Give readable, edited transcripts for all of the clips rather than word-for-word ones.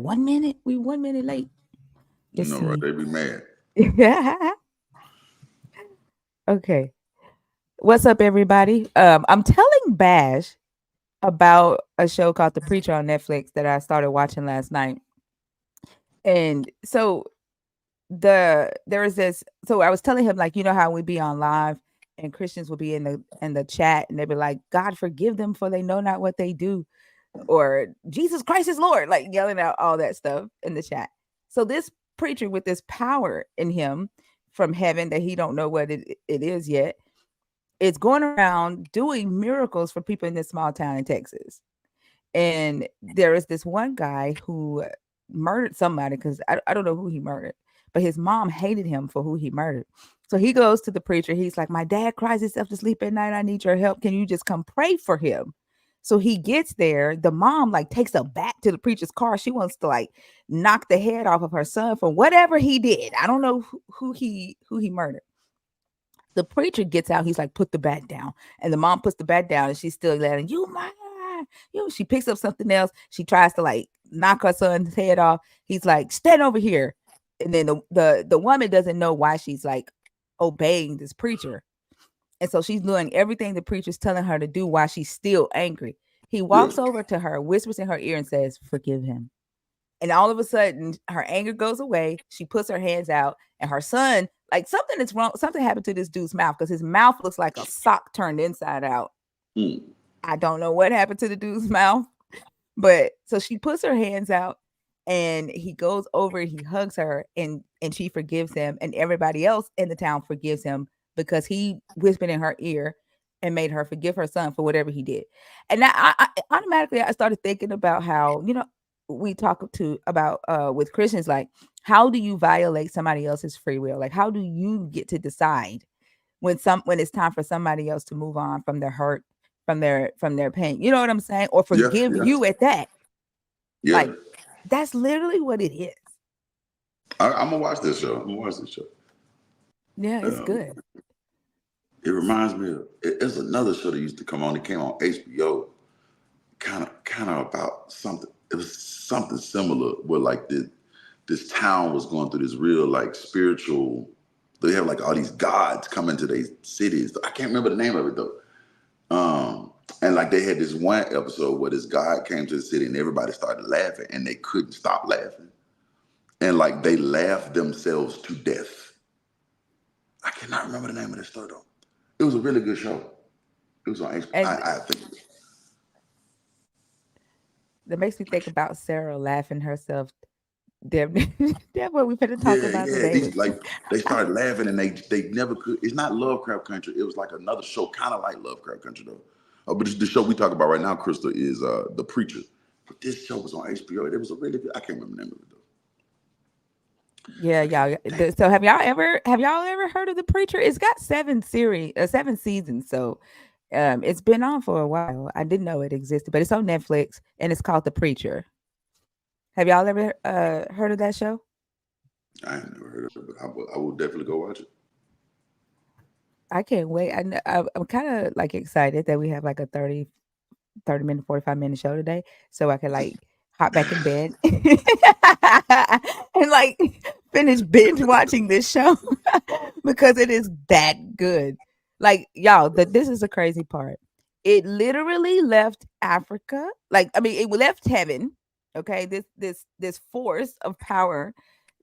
1 minute. We 1 minute late. You Let's know, right? see. They be mad. Okay. What's up, everybody? I'm telling Bash about a show called The Preacher on Netflix that I started watching last night. And so there is this, so I was telling him, like, you know how we be on live and Christians will be in the chat and they'll be like, God forgive them for they know not what they do, or Jesus Christ is Lord, like yelling out all that stuff in the chat. So this preacher with this power in him from heaven that he don't know what it is yet, is going around doing miracles for people in this small town in Texas. And there is this one guy who murdered somebody, because I don't know who he murdered, but his mom hated him for who he murdered. So he goes to the preacher. He's like, my dad cries himself to sleep at night. I need your help. Can you just come pray for him? So he gets there. The mom like takes a bat to the preacher's car. She wants to like knock the head off of her son for whatever he did. I don't know who he murdered. The preacher gets out. He's like, put the bat down. And the mom puts the bat down and she's still yelling, you my, she picks up something else. She tries to like knock her son's head off. He's like, stand over here. And then the woman doesn't know why she's like obeying this preacher. And so she's doing everything the preacher's telling her to do while she's still angry. He Yeah. walks over to her, whispers in her ear, and says, forgive him. And all of a sudden, her anger goes away. She puts her hands out, and her son, like something is wrong. Something happened to this dude's mouth because his mouth looks like a sock turned inside out. Mm. I don't know what happened to the dude's mouth, but so she puts her hands out, and he goes over, he hugs her, and she forgives him, and everybody else in the town forgives him because he whispered in her ear and made her forgive her son for whatever he did. And now I automatically I started thinking about how, we talk to about with Christians, like, how do you violate somebody else's free will? Like, how do you get to decide when it's time for somebody else to move on from their hurt, from their pain? You know what I'm saying? Or Yeah, forgive yeah, you at that. yeah. Like, that's literally what it is. I'm gonna watch this show. I'm gonna watch this show. Yeah, it's Um, good. it reminds me of it's another show that used to come on. It came on HBO. Kind of about something. It was something similar where like this town was going through this real like spiritual. They have like all these gods coming to their cities. I can't remember the name of it though. And like they had this one episode where this god came to the city and everybody started laughing and they couldn't stop laughing. And like they laughed themselves to death. I cannot remember the name of this story though. It was a really good show. It was on HBO. And I think. that makes me think about Sarah laughing herself. Damn, that's what we're going to talk Yeah, about yeah. today. These like they started laughing and they never could. It's not Lovecraft Country. It was like another show, kind of like Lovecraft Country though. But the show we talk about right now, Crystal, is The Preacher. But this show was on HBO. It was a really good. I can't remember the name of it though. Yeah, y'all. Dang. So have y'all ever heard of The Preacher? It's got 7 seasons, so it's been on for a while. I didn't know it existed, but it's on Netflix and it's called The Preacher. Have y'all ever heard of that show? I ain't never heard of it, but I will definitely go watch it. I can't wait. I'm kind of like excited that we have like a 30 minute, 45-minute show today, so I can like hop back in bed and like finish binge watching this show because it is that good. Like, y'all, this is the crazy part. It literally left Africa. Like, I mean, it left heaven. Okay, this force of power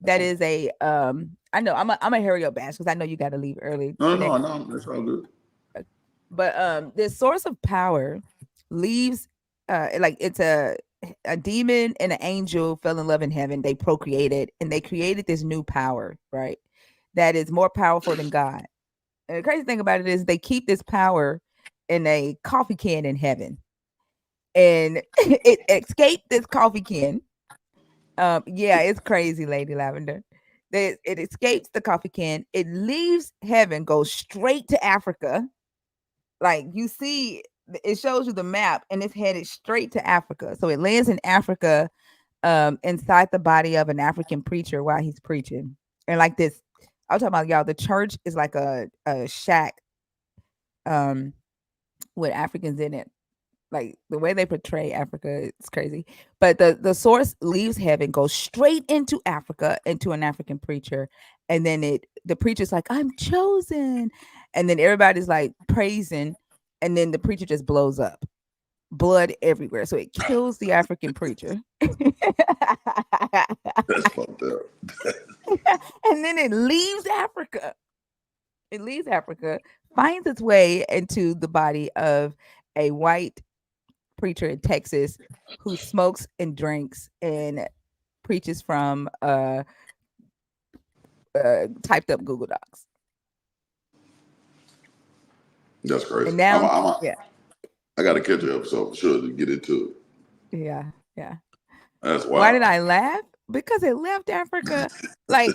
that is a I know I'm a hurry up bash because I know you got to leave early No, today. no, no. That's all good. But this source of power leaves like it's a demon and an angel fell in love in heaven. They procreated and they created this new power, right? That is more powerful than God. And the crazy thing about it is they keep this power in a coffee can in heaven. And it escaped this coffee can. Yeah, it's crazy, Lady Lavender. It escapes the coffee can. It leaves heaven, goes straight to Africa. Like, you see, it shows you the map and it's headed straight to Africa. So it lands in Africa, inside the body of an African preacher while he's preaching. And like this, I'm talking about, y'all, the church is like a shack um with Africans in it. Like the way they portray Africa, it's crazy. But the source leaves heaven, goes straight into Africa, into an African preacher, and then the preacher's like, "I'm chosen," and then everybody's like praising, and then the preacher just blows up, blood everywhere, so it kills the African preacher, and That's fucked up. then it leaves Africa. It leaves Africa, finds its way into the body of a white preacher in Texas who smokes and drinks and preaches from typed up Google Docs. That's crazy. And now, yeah, I got to catch an episode for sure to get into it. yeah, yeah. That's Why wild. did I laugh? Because it left Africa. Like,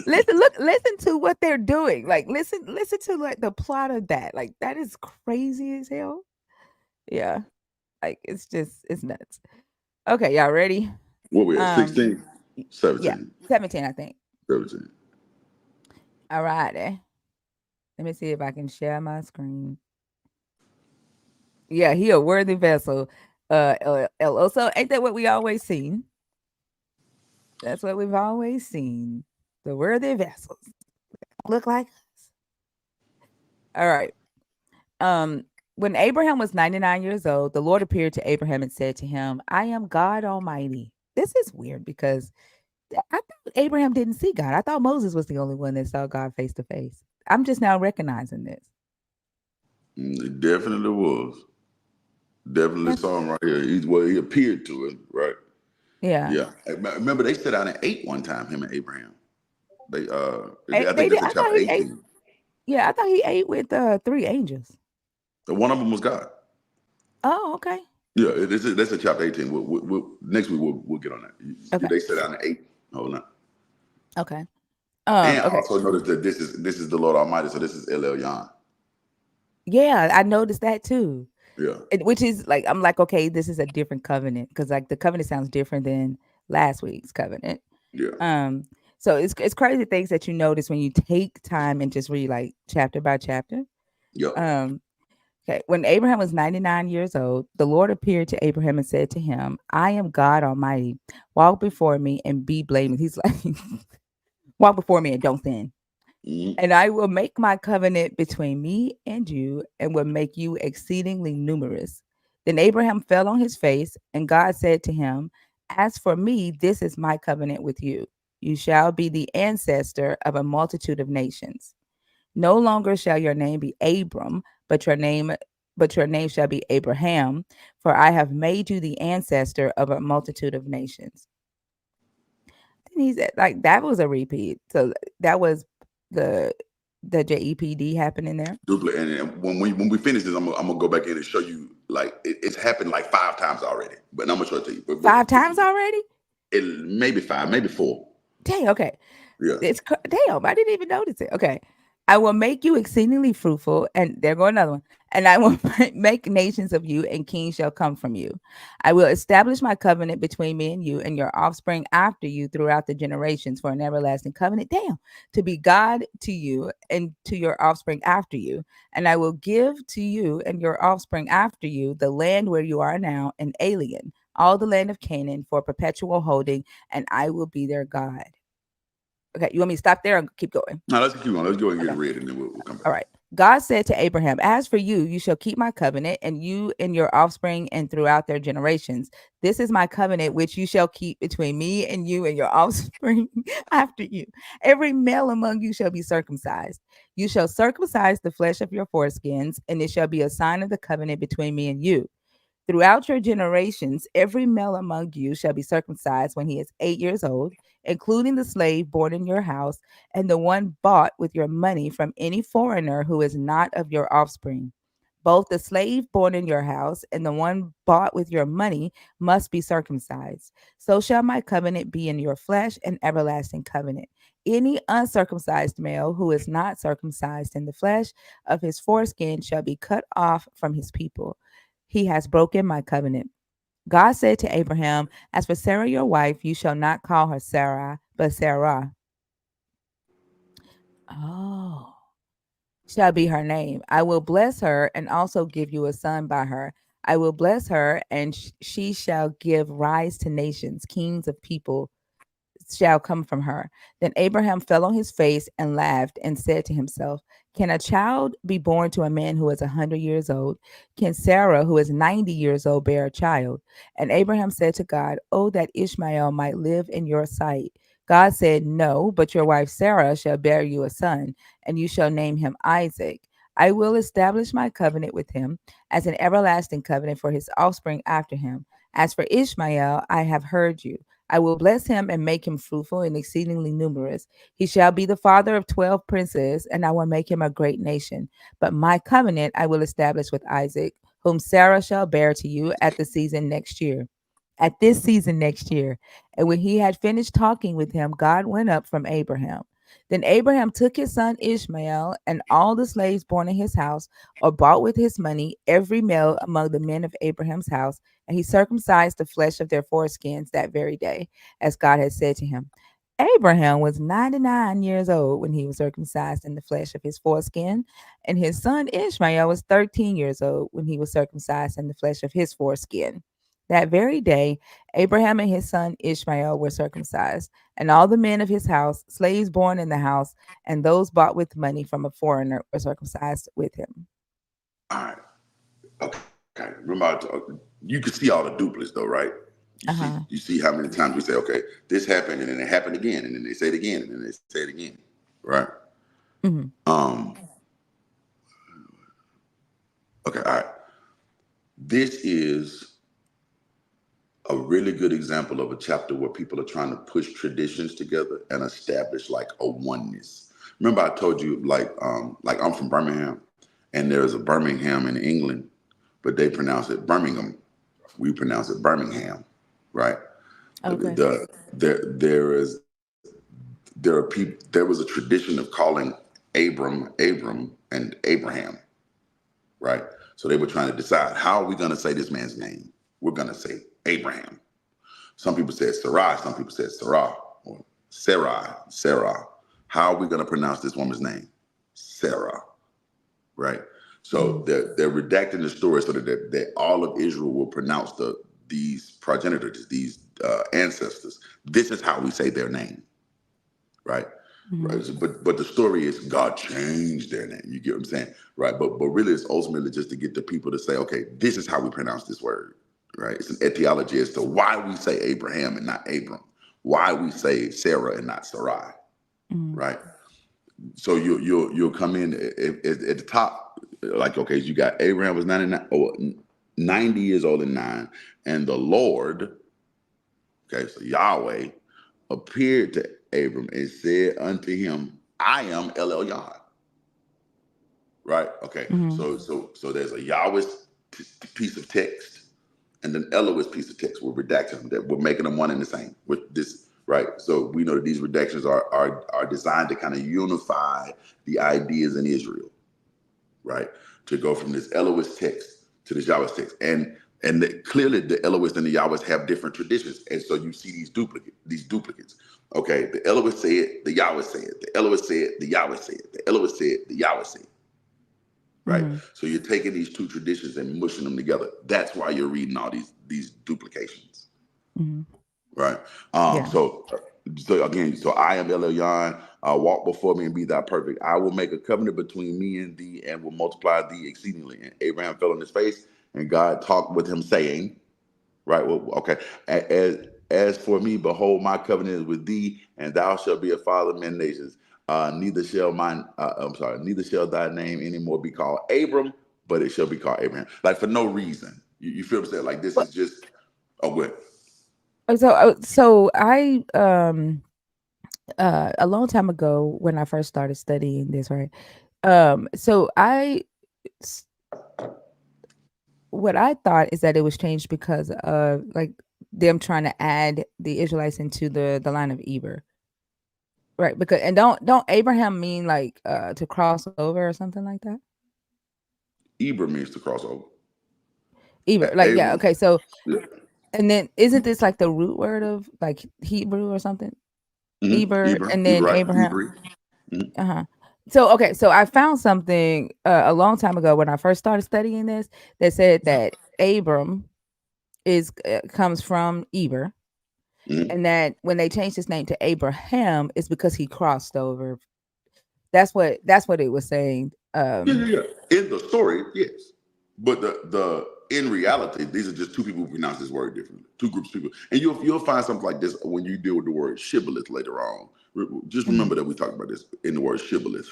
listen to what they're doing. Like, listen to like the plot of that. Like, that is crazy as hell. Yeah, like it's nuts. Okay, y'all ready? What we at? Um, 16? yeah, 17? 17, I think. 17. All righty. Let me see if I can share my screen. Yeah, he a worthy vessel. So ain't that what we always seen? That's what we've always seen. The worthy vessels look like us. All right. Um, when Abraham was 99 years old, the Lord appeared to Abraham and said to him, "I am God Almighty." This is weird because I thought Abraham didn't see God. I thought Moses was the only one that saw God face to face. I'm just now recognizing this. It definitely was. Definitely Yeah. saw him right here. He appeared to it, right? Yeah. Yeah. Remember, they sat down and ate one time, him and Abraham. I They think did. that's in I thought chapter he ate. 18. Yeah, I thought he ate with three angels. One of them was God. Oh, okay. Yeah, that's in chapter 18. Next week we'll get on that. Okay. They sat down and ate. Hold on. Okay. And Okay. also notice that this is the Lord Almighty, so this is El Elyon. Yeah, I noticed that too. Yeah, Which is like I'm like, okay, this is a different covenant because like the covenant sounds different than last week's covenant. yeah, Um, so it's crazy things that you notice when you take time and just read like chapter by chapter. yep. Um, okay, when Abraham was 99 years old, the Lord appeared to Abraham and said to him, "I am God Almighty. Walk before me and be blameless." He's like, "Walk before me and don't sin." Mhm. And I will make my covenant between me and you and will make you exceedingly numerous. Then Abraham fell on his face, and God said to him, "As for me, this is my covenant with you. You shall be the ancestor of a multitude of nations. No longer shall your name be Abram, but your name shall be Abraham, for I have made you the ancestor of a multitude of nations." And he said, like that was a repeat. So that was the the JEPD happening there. And when we finish this, I'm gonna go back in and show you like it's happened like 5 times already. But I'm gonna show it to you. Five times already? Maybe five, maybe four. Dang, okay. Yeah, Damn, I didn't even notice it. Okay. I will make you exceedingly fruitful, and there go another one. And I will make nations of you, and kings shall come from you. I will establish my covenant between me and you and your offspring after you throughout the generations for an everlasting covenant. Damn, to be God to you and to your offspring after you. And I will give to you and your offspring after you the land where you are now, an alien, all the land of Canaan for perpetual holding, and I will be their God. Okay, you want me to stop there and keep going? now let's keep going. Let's go and get Okay. ready, and then we'll come back. All right. God said to Abraham, "As for you, you shall keep my covenant, and you and your offspring and throughout their generations. This is my covenant which you shall keep between me and you and your offspring after you. Every male among you shall be circumcised. You shall circumcise the flesh of your foreskins, and it shall be a sign of the covenant between me and you. Throughout your generations, every male among you shall be circumcised when he is 8 years old, including the slave born in your house and the one bought with your money from any foreigner who is not of your offspring. Both the slave born in your house and the one bought with your money must be circumcised. So shall my covenant be in your flesh, an everlasting covenant. Any uncircumcised male who is not circumcised in the flesh of his foreskin shall be cut off from his people. He has broken my covenant. God said to Abraham, "As for Sarah your wife, you shall not call her Sarah, but Sarah." Oh, shall be her name. I will bless her and also give you a son by her. I will bless her, and she shall give rise to nations, kings of people shall come from her. Then Abraham fell on his face and laughed and said to himself, can a child be born to a man who is 100 years old? Can Sarah, who is 90 years old, bear a child? And Abraham said to God, oh, that Ishmael might live in your sight. God said, no, but your wife Sarah shall bear you a son, and you shall name him Isaac. I will establish my covenant with him as an everlasting covenant for his offspring after him. As for Ishmael, I have heard you. I will bless him and make him fruitful and exceedingly numerous. He shall be the father of 12 princes, and I will make him a great nation. But my covenant I will establish with Isaac, whom Sarah shall bear to you at the season next year. At this season next year. And when he had finished talking with him, God went up from Abraham. Then Abraham took his son Ishmael and all the slaves born in his house, or bought with his money, every male among the men of Abraham's house, and he circumcised the flesh of their foreskins that very day, as God had said to him. Abraham was 99 years old when he was circumcised in the flesh of his foreskin, and his son Ishmael was 13 years old when he was circumcised in the flesh of his foreskin. That very day, Abraham and his son Ishmael were circumcised, and all the men of his house, slaves born in the house, and those bought with money from a foreigner, were circumcised with him. All right. Okay. Remember, you can see all the duplets though, right? Uh You huh. see how many times we say, okay, this happened, and then it happened again, and then they say it again, and then they say it again, right? Hmm. Um. Okay. All right. This is a really good example of a chapter where people are trying to push traditions together and establish like a oneness. Remember, I told you like I'm from Birmingham, and there's a Birmingham in England, but they pronounce it Birmingham. We pronounce it Birmingham, right? Okay. There are people. There was a tradition of calling Abram and Abraham, right? So they were trying to decide, how are we going to say this man's name? We're going to say Abraham. Some people said Sarai, some people said Sarah, or Sarah. How are we going to pronounce this woman's name? Sarah, right? So Mm-hmm. they're redacting the story so that all of Israel will pronounce these progenitors, these ancestors. This is how we say their name, right? Mm-hmm. Right. So, but the story is God changed their name. You get what I'm saying, right? But really, it's ultimately just to get the people to say, okay, this is how we pronounce this word, right? It's an etiology as to why we say Abraham and not Abram, why we say Sarah and not Sarai, Mm-hmm. right? So you'll come in at the top, like, okay, you got Abraham was 99 or 90 years old and nine, and the Lord, okay, so Yahweh appeared to Abram and said unto him, I am El Elyon. Right? Okay. Mm-hmm. So there's a Yahweh piece of text and an Elohist piece of text. We're redacting them. That we're making them one and the same with this. Right. So we know that these redactions are designed to kind of unify the ideas in Israel. Right. To go from this Elohist text to this Yahweh text, and clearly the Elohists and the Yahwehs have different traditions, and so you see these duplicates. Okay, the Elohist said, the Yahweh said, the Elohist said, the Yahweh said, the Elohist said, the Yahweh said. Right? Mm-hmm. So you're taking these two traditions and mushing them together. That's why you're reading all these duplications. Mm-hmm. Right? Yeah. So again, so I am El Elyon, walk before me and be thou perfect. I will make a covenant between me and thee and will multiply thee exceedingly. And Abraham fell on his face, and God talked with him, saying, right? Well, okay. As for me, behold, my covenant is with thee, and thou shalt be a father of many nations. Neither shall thy name anymore be called Abram, but it shall be called Abraham. Like for no reason. You feel what I'm saying? Like this is just a what? So a long time ago when I first started studying this, right? So s- what I thought is that it was changed because of like them trying to add the Israelites into the line of Eber, right? Because and don't Abraham mean like to cross over or something like that? Eber means to cross over. Eber, like yeah, Abram, okay. So yeah. and then isn't this like the root word of like Hebrew or something? Eber Eber, and you're then right. Abraham. Eber. Mhm. Uh-huh. So okay, so I found something a long time ago when I first started studying this that said that Abram is comes from Eber, Mhm. and that when they changed his name to Abraham, is because he crossed over. That's what it was saying. Yeah, yeah, yeah. In the story, yes. But the in reality, these are just two people who pronounce this word differently. Two groups of people. And you'll find something like this when you deal with the word shibboleth later on. Just Mhm, remember that we talked about this in the word shibboleth,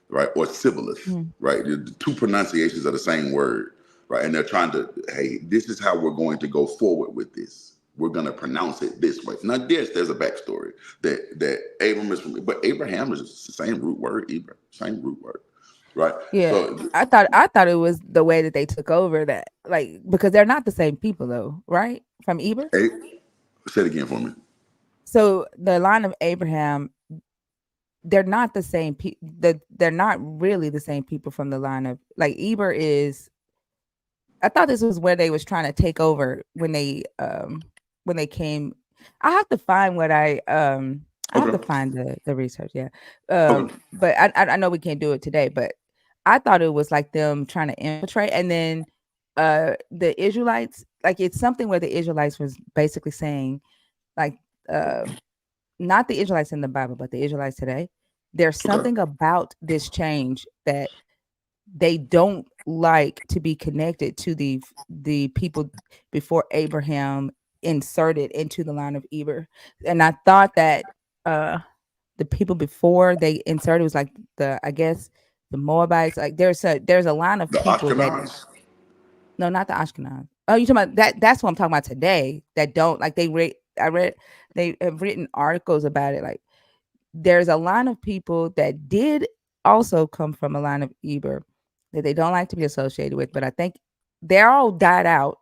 right? Or sibboleth, mhm. right? The two pronunciations of the same word, right? And they're trying to, hey, this is how we're going to go forward with this. We're going to pronounce it this way. Now, there's a backstory that Abram is from, but Abraham is the same root word, Abraham, same root word, right? Yeah, So I thought it was the way that they took over that, like, because they're not the same people though, right? From Eber. say it again for me. So the line of Abraham, they're not the same people. They're not really the same people from the line of, like, Eber is. I thought this was where they was trying to take over when they came. I have to find what I have to Okay. find the research, yeah. Okay. But I know we can't do it today, but I thought it was like them trying to infiltrate, and then the Israelites, like, it's something where the Israelites was basically saying, like, uh not the Israelites in the Bible, but the Israelites today. There's Okay. something about this change that they don't like to be connected to the people before Abraham inserted into the line of Eber. And I thought that uh the people before they inserted was like I guess the Moabites. Like there's a line of The people that, Ashkenaz. no, not the Ashkenaz. Oh, you talking about that? That's what I'm talking about today. That don't like they read. I read they have written articles about it. Like there's a line of people that did also come from a line of Eber that they don't like to be associated with, but I think they're all died out.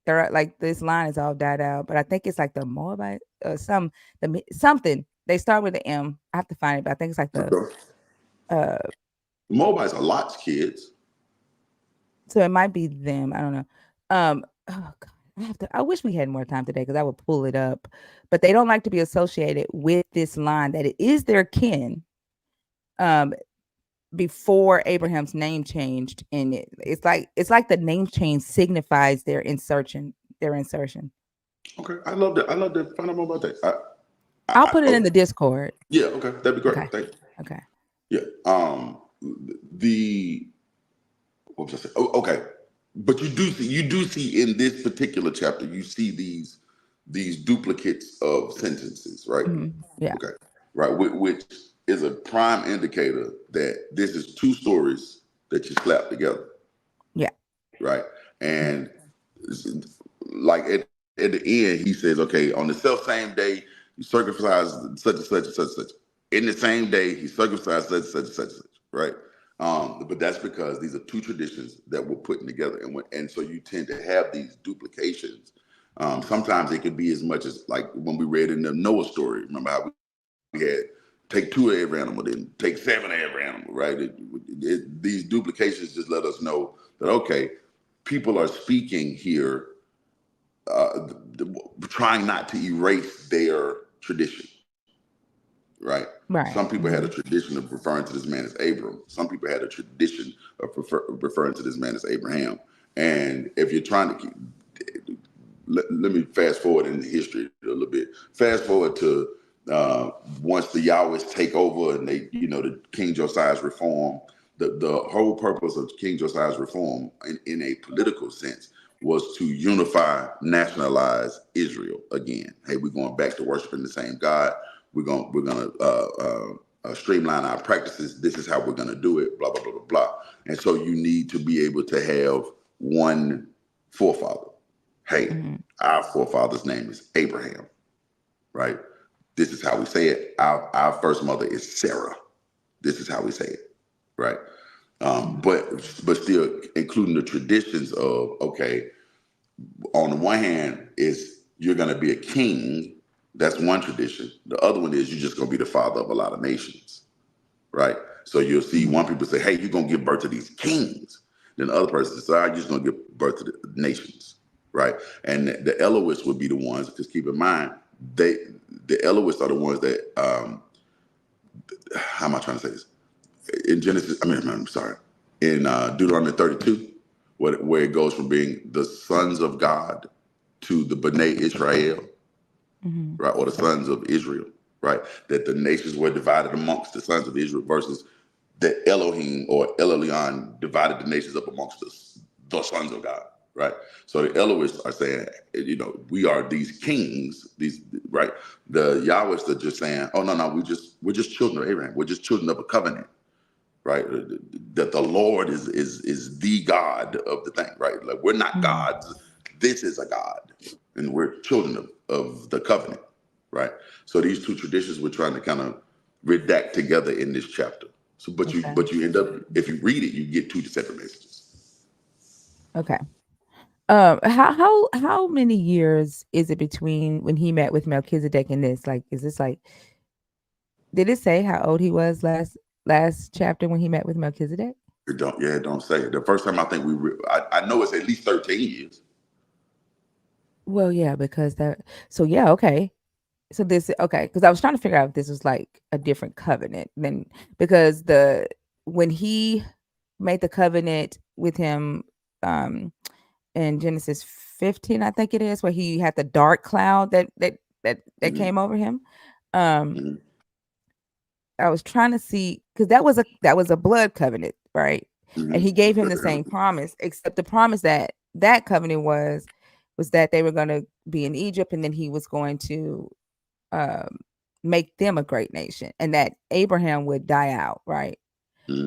They're like this line is all died out, but I think it's like the Moabite or something. They start with the M. I have to find it, but I think it's like the Okay. uh. The Moabites are Lot's kids. So it might be them. I don't know. Oh God, I have to. I wish we had more time today because I would pull it up, but they don't like to be associated with this line that it is their kin. Um, before Abraham's name changed in it. It's like the name change signifies their insertion. Their insertion. Okay. I love that. I love to find out more about that. I'll put it in Okay. the Discord. Yeah. Okay. That'd be Okay. great. Thank you. Okay. Yeah. The what was I saying? Oh, okay. But you do see in this particular chapter you see these duplicates of sentences, right? Yeah. Okay. Right. Which is a prime indicator that this is two stories that you slap together, Yeah. right? And like at the end, he says, okay, on the self same day, you circumcised such and such and such and such. In the same day, he circumcised such and such and such and such, right? But that's because these are two traditions that were put together, and so you tend to have these duplications. Sometimes it could be as much as like when we read in the Noah story. Remember how we had take two of every animal, then take seven of every animal, right? These duplications just let us know that okay, people are speaking here, trying not to erase their tradition, right? Some Right. people had a tradition of referring to this man as Abram. Some people had a tradition of referring to this man as Abraham. And if you're trying to keep, let me fast forward in the history a little bit. Fast forward to once the Yahwehs take over and the King Josiah's reform. The whole purpose of King Josiah's reform, in a political sense, was to unify, nationalize Israel again. Hey, we're going back to worshiping the same God. We're gonna streamline our practices. This is how we're gonna do it. Blah blah blah blah blah. And so you need to be able to have one forefather. Hey, Mm-hmm. our forefather's name is Abraham, right? This is how we say it. Our first mother is Sarah. This is how we say it, right? But still including the traditions of okay, on the one hand is you're going to be a king. That's one tradition. The other one is you're just going to be the father of a lot of nations, right? So you'll see Mm-hmm. one people say, hey, you're going to give birth to these kings. Then the other person says, you're just going to give birth to the nations, right? And the Elohists would be the ones, because keep in mind, the Elohists are the ones that, how am I trying to say this? In Genesis, I'm sorry, in Deuteronomy 32, where it goes from being the sons of God to the B'nai Israel, Mm-hmm. right, or the sons of Israel, right? That the nations were divided amongst the sons of Israel versus that Elohim or El Elyon divided the nations up amongst the sons of God, right? So the Elohists are saying, we are these kings, these right. The Yahwists are just saying, oh no, no, we're just children of Abraham. We're just children of a covenant, right? That the Lord is the God of the thing, right? Like we're not Mm-hmm. gods. This is a God, and we're children of the covenant, right? So these two traditions we're trying to kind of redact together in this chapter. So, Okay. but you end up, if you read it, you get two separate messages. Okay. How many years is it between when he met with Melchizedek and this? Like, is this like? Did it say how old he was last chapter when he met with Melchizedek? It don't say it. The first time I think I know it's at least 13 years. Well, yeah, because that. So yeah, okay. So this okay, because I was trying to figure out if this was like a different covenant than because the when he made the covenant with him um in Genesis 15, I think it is, where he had the dark cloud that Hmm. came over him. Um, Hmm. I was trying to see because that was a blood covenant, right? And Hmm. he gave him the same promise, except the promise that covenant was that they were going to be in Egypt, and then he was going to um, make them a great nation, and that Abraham would die out, right?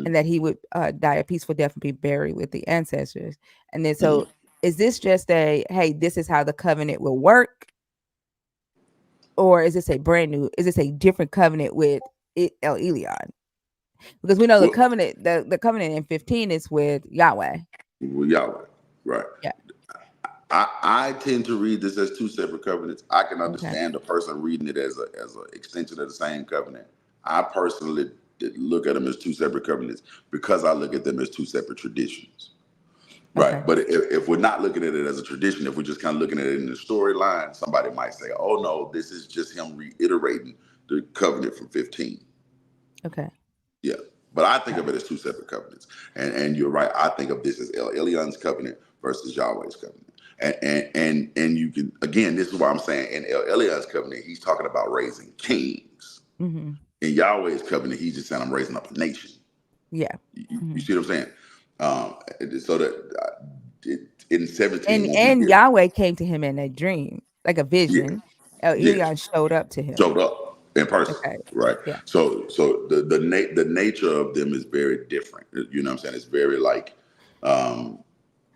And that he would die a peaceful death and be buried with the ancestors. And then, Hmm. so is this just a hey, this is how the covenant will work, or is this a brand new? Is this a different covenant with El Elyon? Because we know the Well, covenant, the covenant in 15 is with Yahweh. Yahweh, right? Yeah. I tend to read this as two separate covenants. I can Okay. understand a person reading it as a extension of the same covenant. I personally did look at them as two separate covenants because I look at them as two separate traditions. Right. Okay. But if we're not looking at it as a tradition, if we're just kind of looking at it in the storyline, somebody might say, oh no, this is just him reiterating the covenant from 15. Okay. Yeah. But I think All of it as two separate covenants. And you're right. I think of this as Elion's covenent versus Yahweh's covenant. And you can, again, this is why I'm saying in Elion's covenant, he's talking about raising kings. Mm-hmm. In Yahweh's covenant, he's just saying, I'm raising up a nation. Yeah. You Mm-hmm. see what I'm saying? So that in 17, when we And get, Yahweh came to him in a dream, like a yeah, vision. El yes, Elyon showed up to him. showed up in person, Okay. right? Yeah. So the nature of them is very different. You know what I'm saying? It's very like, um,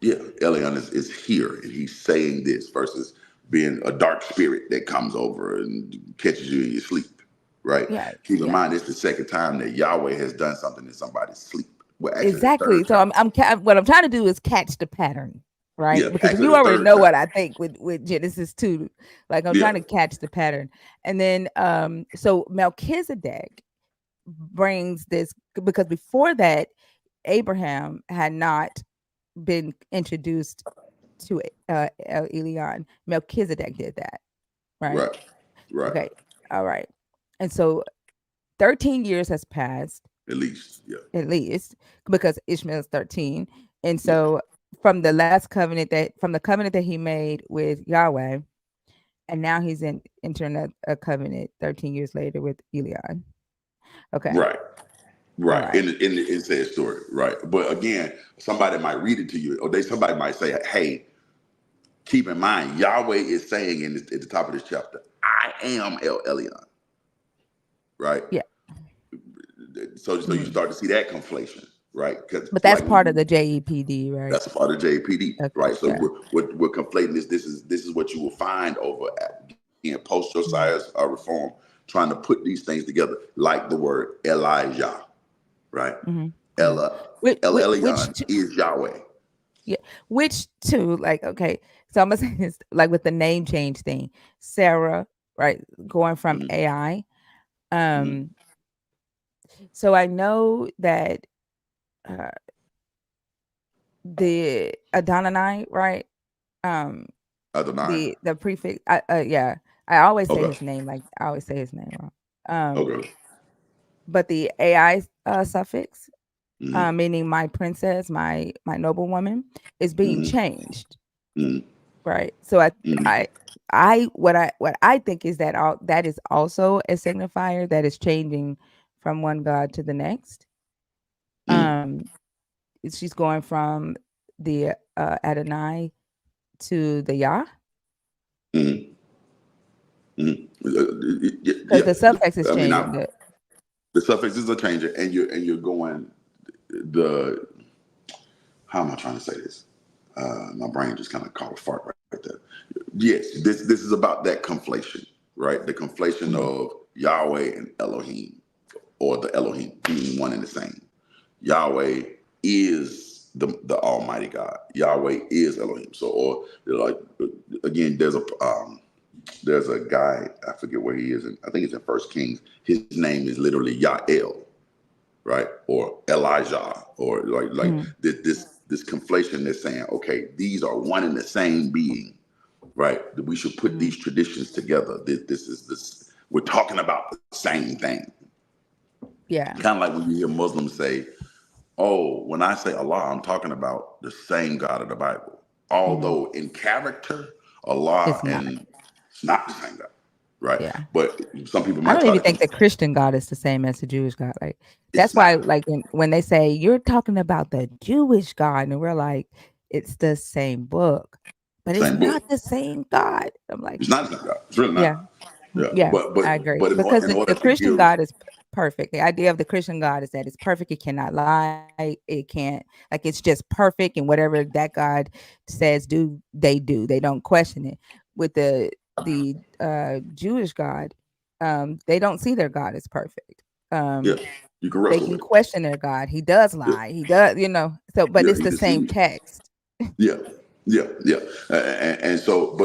yeah, Elion is here and he's saying this versus being a dark spirit that comes over and catches you in your sleep, right? Yeah. Keep in Yeah. mind, it's the second time that Yahweh has done something in somebody's sleep. Well, actually, the Exactly. third So time. what I'm trying to do is catch the pattern, right? Yeah, Because actually, you the already third know what time. I think with Genesis 2. Like I'm Yeah, trying to catch the pattern. And then so Melchizedek brings this because before that Abraham had not been introduced to El Elyon. Melchizedek did that, right? right, right. Okay. All right. And so 13 years has passed At least, yeah, at least because Ishmael's 13. And yeah, so from the covenant that he made with Yahweh, and now he's entering a covenant 13 years later with Elion. Okay. right. All Right, right. in said story, right. But again, somebody might read it to you, or somebody might say, "Hey, keep in mind, Yahweh is saying at the top of this chapter, I am El Elyon." Right. Yeah. So you Mhm. start to see that conflation, right? Because But that's like part of the JEPD, right? that's a part of JPD, Okay. right? So Yeah. we're conflating this. This is what you will find over again post Mhm. Josiah's reform, trying to put these things together, like the word Elijah, right? Mhm. Mhm. Ella El Which Elyon is Yahweh. yeah, which too, like, okay, so I'm gonna say this, like with the name change thing, Sarah, right, going from Mm-hmm. AI. Mm-hmm. Um, so I know that uh the Adonai, right? Um, Adonai. the prefix, yeah, I always say his Okay. name, like I always say his name wrong. Okay. But the AI suffix. Mm-hmm. meaning my princess, my noblewoman, is being Mm-hmm. changed, Mm-hmm. right? So Mm-hmm. I, what I think is that all that is also a signifier that is changing from one God to the next. Mm-hmm. Um, she's going from the Adonai to the Yah, Mm-hmm. because Yeah. the suffix is I mean, changing. the suffixes are changing, and you're going the. How am I trying to say this? My brain just kind of caught a fart right there. Yes, this is about that conflation, right? The conflation Mhm. of Yahweh and Elohim, or the Elohim being one and the same. Yahweh is the Almighty God. Yahweh is Elohim. So, or like again, there's a guy, I forget where he is, and I think it's in First Kings. His name is literally Yael, right? Or Elijah, or like Mhm. this conflation that's saying, okay, these are one and the same being, right? That we should put Mhm. these traditions together. This is this. We're talking about the same thing. Yeah. Kind of like when you hear Muslims say, "Oh, when I say Allah, I'm talking about the same God of the Bible." Mhm. Although in character, Allah It's not. and it's not the same God, right? Yeah. But some people I might don't try even to think the confuse. Christian God is the same as the Jewish God. Like that's It's why, not like when they say you're talking about the Jewish God, and we're like, it's the same book, but the it's same not book. the same God. I'm like, It's not the same God. It's really yeah, not. Yeah, yeah, but I agree but because in order the to Christian give, God is perfect. The idea of the Christian God is that it's perfect. It cannot lie. It can't like it's just perfect, and whatever that God says do, they do. They don't question it. With the Jewish God, they don't see their God as perfect. yeah, Um, you can they wrestle can with it. question their God. He does Yeah, lie. He does, So, but yeah, it's he the same deceived. text. Yeah, yeah. And so,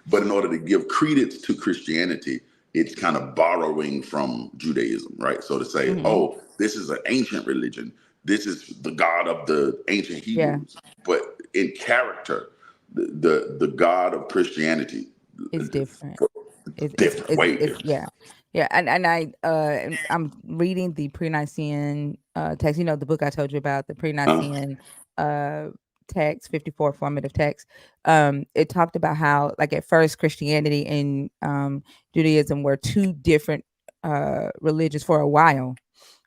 but in order to give credence to Christianity, it's kind of borrowing from Judaism, right? So to say, Hmm. oh, this is an ancient religion. This is the God of the ancient Yeah, Hebrews, but in character, the God of Christianity, it's different. different, way It's different. yeah, yeah. I'm reading the pre-Nicene text. The book I told you about, the Uh, pre-Nicene uh text, 54 formative text. It talked about how, like, at first Christianity and Judaism were two different religions for a while.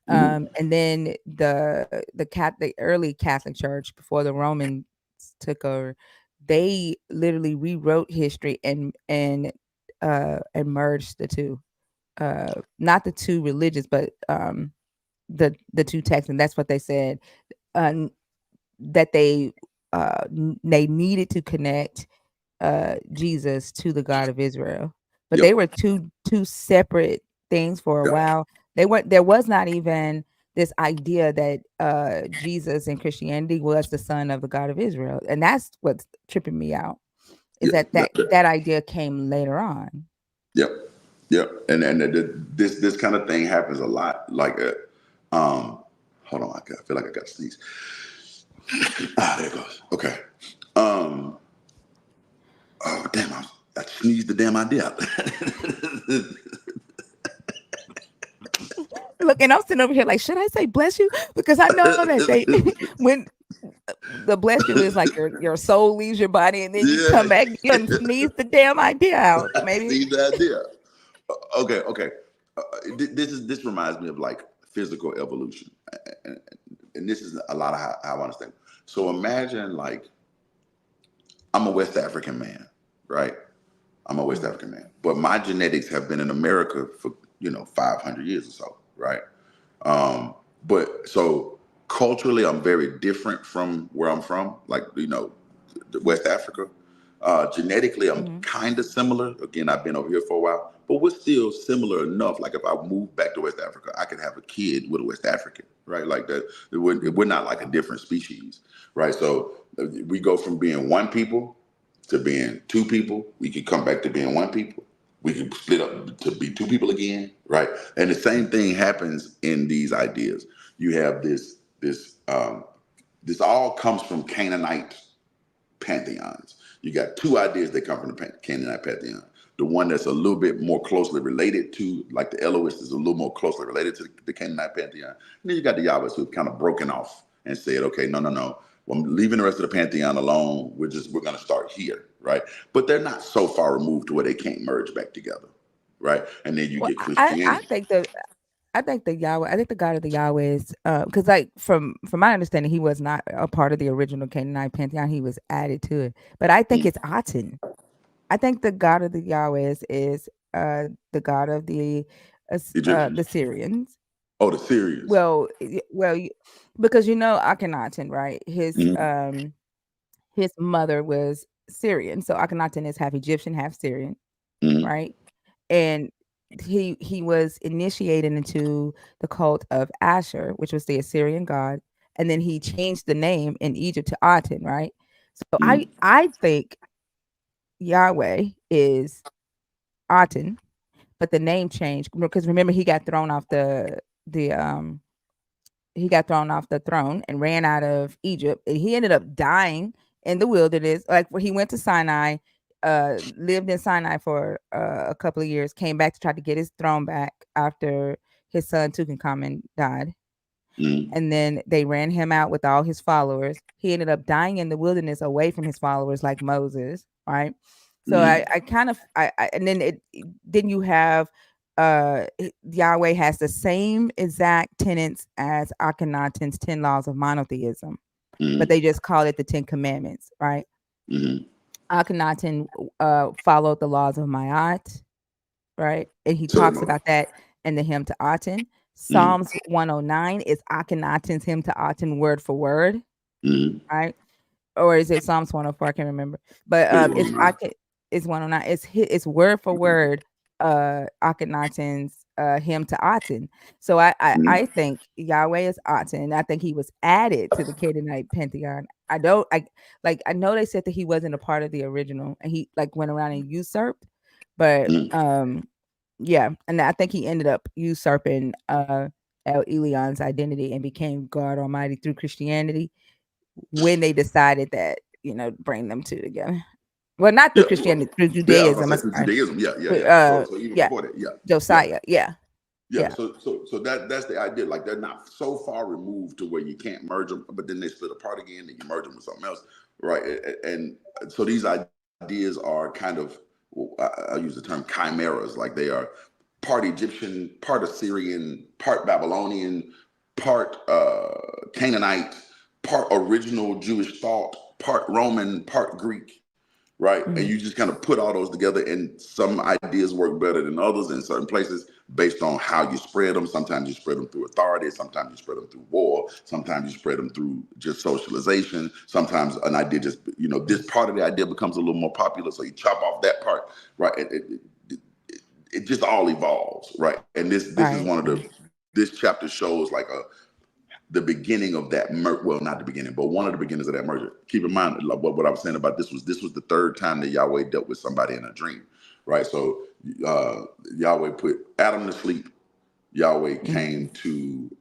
mhm. And then the early Catholic Church before the Romans took over, they literally rewrote history and merged the two, not the two religions, but the two texts, and that's what they said, uh, that they needed to connect Jesus to the God of Israel. But Yep. they were two separate things for a Yep. while. They weren't there was not even this idea that Jesus in Christianity was the son of the God of Israel. And that's what's tripping me out, is Yeah. that idea came later on. Yep. Yep. This kind of thing happens a lot. Like um, hold on, I feel like I got to sneeze. Ah, there it goes. Okay. Um, oh damn, I sneezed the damn idea out. Look, and I'm sitting over here like, should I say bless you? Because I know that they when the bless you is like your soul leaves your body and then you come Yeah, back, you done sneeze the damn idea out. I Maybe. sneezed the idea. Okay, okay. This reminds me of like physical evolution, and, and this is a lot of how I understand. So imagine like I'm a West African man, right? I'm a West Mhm. African man, but my genetics have been in America for 500 years or so, right? But so culturally, I'm very different from where I'm from, like West Africa. Genetically, I'm Mhm. kind of similar. Again, I've been over here for a while, but we're still similar enough. Like if I move back to West Africa, I could have a kid with a West African, right? Like that. We're not like a different species, right? So we go from being one people to being two people. We could come back to being one people. We can split up to be two people again, right? And the same thing happens in these ideas. You have this all comes from Canaanite pantheons. You got two ideas that come from the Canaanite pantheon. the one that's a little bit more closely related to, like the Elohist is a little more closely related to the Canaanite pantheon. And then you got the Yahwehs who've kind of broken off and said, okay, no, no, no. Well, I'm leaving the rest of the pantheon alone. We're going to start here, right? But they're not so far removed to where they can't merge back together, right? And then you Well, get I Christianity. think I think the Yahweh. I think the God of the Yahweh is because like from my understanding, he was not a part of the original Canaanite pantheon. He was added to it. But I think Mm. it's Aten. I think the God of the Yahweh is the God of the Egyptians. Syrians. Oh, the Syrians. Well, because Akhenaten, right? Mm-hmm. His mother was Syrian, so Akhenaten is half Egyptian, half Syrian, Mm-hmm. right? And he was initiated into the cult of Asher, which was the Assyrian god, and then he changed the name in Egypt to Aten, right? So Mm-hmm. I think Yahweh is Aten, but the name changed because remember the he got thrown off the throne and ran out of Egypt. And he ended up dying in the wilderness. Like where he went to Sinai, lived in Sinai for a couple of years, came back to try to get his throne back after his son Tutankhamun died. Mm-hmm. And then they ran him out with all his followers. He ended up dying in the wilderness away from his followers, like Moses, right? So Mm-hmm. I kind of and then then you have Yahweh has the same exact tenets as Akhenaten's 10 laws of monotheism, but Mm-hmm. they just call it the 10 commandments, right? Mm-hmm. Akhenaten followed the laws of Ma'at, right? And he talks Certainly. about that in the hymn to Aten. Mm-hmm. Psalms 109 is Akhenaten's hymn to Aten word for word, Mm-hmm. right? Or is it Psalms 104? I can't remember. But I think it's it Akhen, it's 109. It's word for word Akhenaten's hymn to Aten. So I mm-hmm. think Yahweh is Aten. I think he was added to the Canaanite pantheon. I know they said that he wasn't a part of the original and he like went around and usurped, but yeah, and I think he ended up usurping El Elion's identity and became God Almighty through Christianity when they decided that bring them two together. Well, not through Yeah, well, Christianity, through yeah, I was Judaism. gonna I'm say through sorry. Judaism. Yeah, yeah, yeah. Uh, So even yeah, before that, yeah, yeah. Josiah. Yeah, Yeah, yeah, so that's the idea. Like they're not so far removed to where you can't merge them, but then they split apart again, and you merge them with something else, right? And so these ideas are kind of, well, I'll use the term chimeras. Like they are part Egyptian, part Assyrian, part Babylonian, part Canaanite, part original Jewish thought, part Roman, part Greek, right? And you mhm, just kind of put all those together, and some ideas work better than others in certain places based on how you spread them. Sometimes you spread them through authority, sometimes you spread them through war, sometimes you spread them through just socialization. Sometimes an idea just, this part of the idea becomes a little more popular, so you chop off that part, right? It just all evolves, right? And this is one right, of the right. this chapter shows like the beginning of that well, not the beginning, but one of the beginnings of that merger. Keep in mind, like what I was saying about this was the third time that Yahweh dealt with somebody in a dream, right? So Yahweh put Adam to sleep. Yahweh Mhm. came to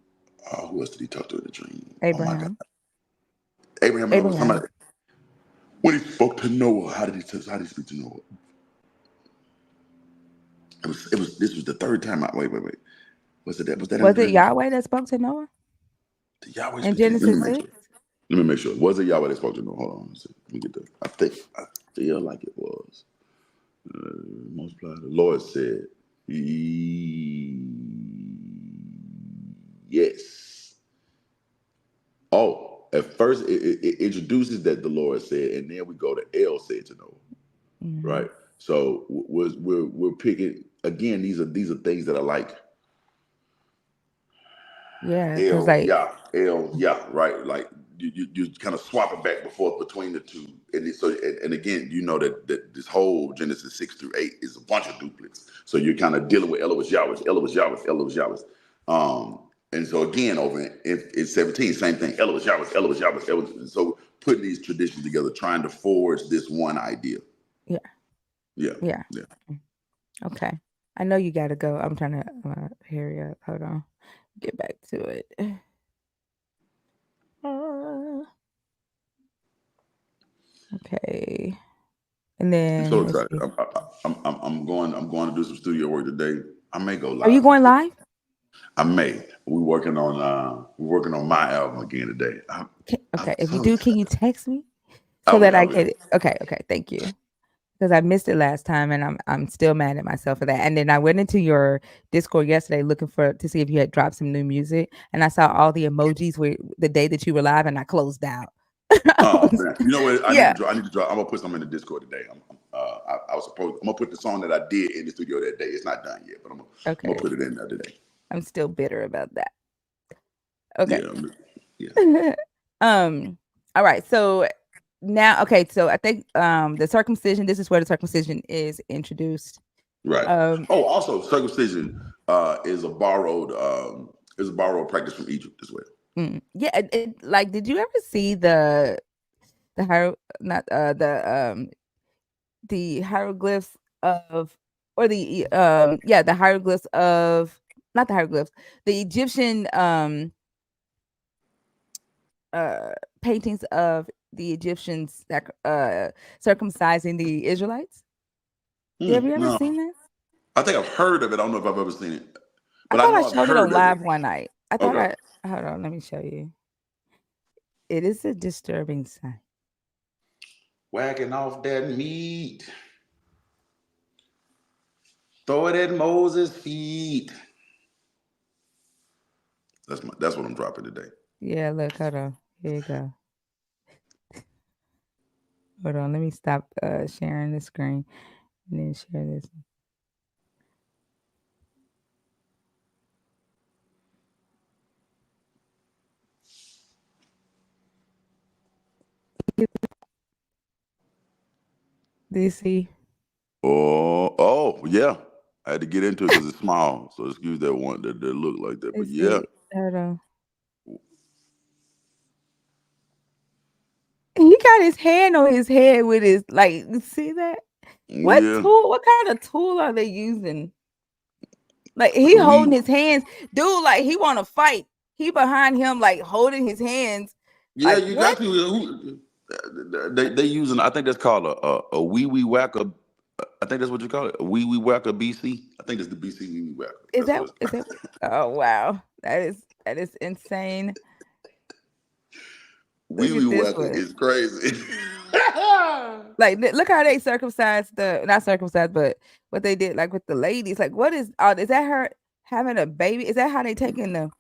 who else did he talk to in the dream? Oh my God, Abraham, Abraham. No, somebody Abraham. when he spoke to Noah. How did he speak to Noah? It was this was the third time. Wait. Was that in the Was it dream? Yahweh that spoke to Noah Did Yahweh in speak to him? Let me Genesis make sure. 6? Let me make sure. Was it Yahweh that spoke to Noah? Hold on. Let me get the. I feel like it was. Multiply. The Lord said, Yes. Oh, at first it introduces that the Lord said, and then we go to El said to Noah, Hmm. right? So we're picking again. These are things that are like Yeah, because L, like, yeah, L, yeah, right. Like you kind of swapping back and forth between the two, and and again, that this whole Genesis 6 through 8 is a bunch of duplets. So you're kind of dealing with Elohim Yahweh, Elohim Yahweh, Elohim Yahweh. And so again, over in 17, same thing, Elohim Yahweh, Elohim Yahweh, Elohim. So putting these traditions together, trying to forge this one idea. yeah, Yeah, yeah. yeah. Okay, I know you got to go. I'm trying to hurry up. Hold on, get back to it. Uh, okay. And I'm then so let's excited. see. I'm going to do some studio work today. I may go Are you live. going live? I may. We're working on my album again today. I'm Okay. If you so do, can excited. you text me I so that I will. get it? Okay. Okay. Thank you. Because I missed it last time, and I'm still mad at myself for that. And then I went into your Discord yesterday looking for to see if you had dropped some new music, and I saw all the emojis where the day that you were live, and I closed out. Oh man, you know what? I need to Yeah. draw. I need to draw. I'm gonna put something in the Discord today. I was supposed. I'm gonna put the song that I did in the studio that day. It's not done yet, but I'm gonna Okay. put it in there today. I'm still bitter about that. Okay. Yeah, yeah. um. All right. So now, okay. So I think the circumcision. This is where the circumcision is introduced. Right. Um. Oh, also circumcision is a borrowed practice from Egypt as well. Yeah. Like, did you ever see the hier not the hieroglyphs of or the yeah, the hieroglyphs of not the hieroglyphs, the Egyptian uh paintings of the Egyptians circumcising the Israelites? Have you ever No, seen that? I think I've heard of it. I don't know if I've ever seen it, I but I thought I know I've showed it on heard of it. live one night. I thought Okay. I hold on, let me show you. It is a disturbing sight. Whacking off that meat, throw it at Moses' feet. That's what I'm dropping today. Yeah, look, hold on. Here you go. Hold on, let me stop sharing the screen and then share this. Do you see? Oh, yeah. I had to get into it because it's small, so excuse that one that look like that. But Let's yeah, see. Hold on. He got his hand on his head with his like. See that? What yeah. tool? What kind of tool are they using? Like It's he a holding weed. his hands, dude. Like he want to fight. He behind him, like holding his hands. Yeah, Like you what? got to. They using. I think that's called a wee wee whacker. I think that's what you call it. A wee wee whacker BC. I think that's the BC wee wee whacker. Is That's that? what. Is that? Oh wow, that is insane. Wee Look wee at this whacker one. is crazy. Like look how they circumcised the not circumcised, but what they did like with the ladies. Like what is that her having a baby? Is that how they taking the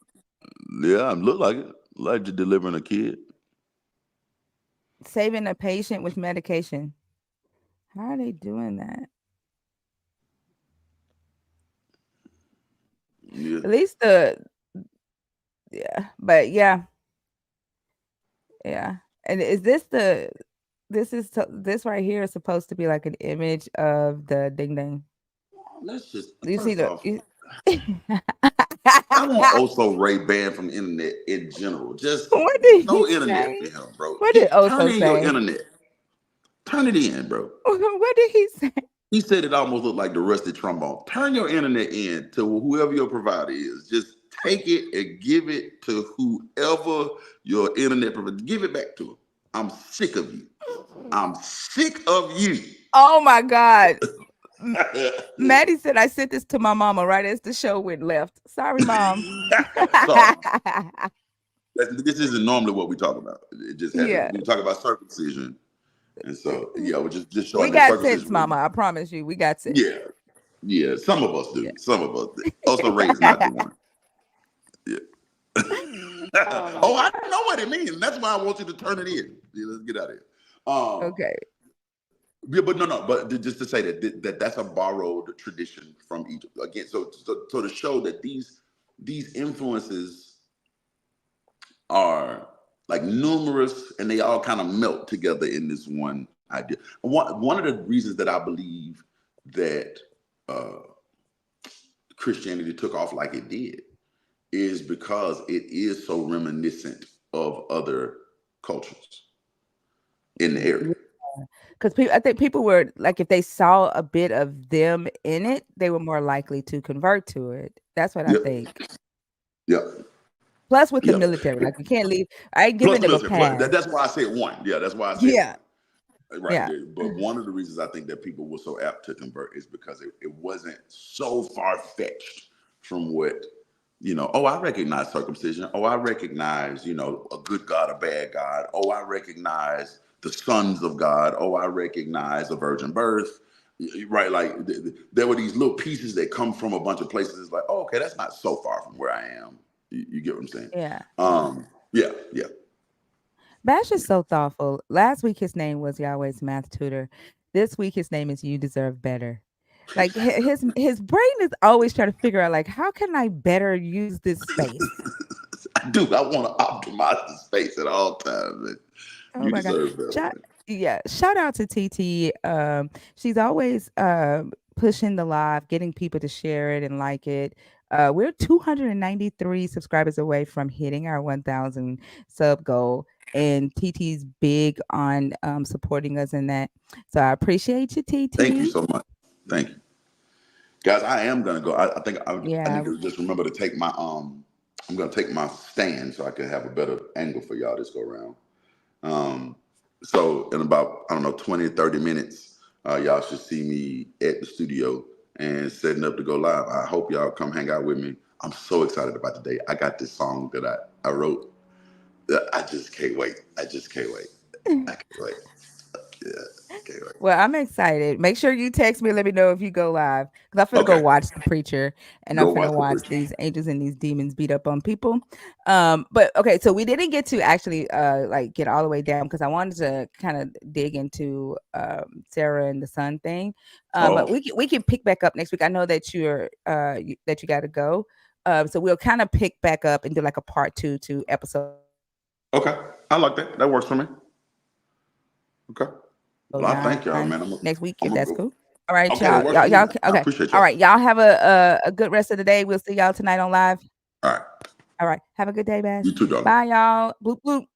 Yeah, look like it. Like you're delivering a kid. saving a patient with medication? How are they doing that? Yeah. At least the yeah, but yeah, yeah. And is this the this right here is supposed to be like an image of the ding ding. Let's just Do you see first the? off, I want also Ray banned from the internet in general. Just What did he no internet for say? him, bro. What did Turn Oso in your say? internet. Turn it in, bro. What did he say? He said it almost looked like the rusty trombone. Turn your internet in to whoever your provider is. Just take it and give it to whoever your internet provider. Give it back to him. I'm sick of you. I'm sick of you. Oh my God. Maddie said I sent this to my mama right as the show went left. Sorry, mom. Sorry. This isn't normally what we talk about. It just happened. Yeah. We talk about circumcision. And so, yeah, we're just We showing that got sense, circumcision. mama. I promise you, we got sense. Yeah, yeah. Some of us Yeah. do. Some of us do. Also, Ray is not the one. Yeah. Oh my Oh, I God. know what it means. That's why I want you to turn it in. Yeah, let's get out of here. Um, Okay. yeah, but no. But just to say that that's a borrowed tradition from Egypt. Again, so to show that these influences are like numerous and they all kind of melt together in this one idea. One of the reasons that I believe that uh, Christianity took off like it did is because it is so reminiscent of other cultures in the area. Because people, I think people were like, if they saw a bit of them in it, they were more likely to convert to it. That's what I Yep, think. yep, Plus, with the yep. military, like you can't leave. I ain't Plus giving the them a military. pass. That's why I said one. Yeah, that's why I said Yeah, one. Right Yeah. there. But one of the reasons I think that people were so apt to convert is because it wasn't so far fetched from what, oh, I recognize circumcision. Oh, I recognize, a good God, a bad God. Oh, I recognize the sons of God. Oh, I recognize a virgin birth. Right. Like there were these little pieces that come from a bunch of places. It's like, oh, okay, that's not so far from where I am. You get what I'm saying? Yeah. Yeah, yeah. Bash is so thoughtful. Last week his name was Yahweh's math tutor. This week his name is You Deserve Better. Like his brain is always trying to figure out like how can I better use this space? I do. I want to optimize the space at all times. And Oh you my god. deserve better, Shout, man. yeah, shout out to TT. She's always pushing the live, getting people to share it and like it. We're 293 subscribers away from hitting our 1,000 sub goal. And TT's big on supporting us in that. So I appreciate you, Thank you TT. so much. Thank you, guys. I am gonna go. I think I need Yeah. to just remember to take my I'm gonna take my stand so I can have a better angle for y'all this go around. Um, so in about, I don't know, 20, 30 minutes, y'all should see me at the studio and setting up to go live. I hope y'all come hang out with me. I'm so excited about today. I got this song that I wrote. I just can't wait. I just can't wait. I can't wait. Yeah, can't wait. Well, I'm excited. Make sure you text me. Let me know if you go live because I'm finna go Okay, watch the preacher and I'm go finna watch the watch preacher. these angels and these demons beat up on people. But okay, so we didn't get to actually like get all the way down because I wanted to kind of dig into Sarah and the son thing. But Oh, we can pick back up next week. I know that that you got to go. So we'll kind of pick back up and do like a part two to episode 9 okay. I like that. That works for me. Okay. next Well, I week if thank that's y'all, cool. man. All right, Go. y'all. Y'all Okay, that works for okay. me. All I right. appreciate Y'all y'all. have a good rest of the day. We'll see y'all tonight on live. All right. All right. Have a good day, Bash. You too, dog. Bye, y'all. Bloop bloop.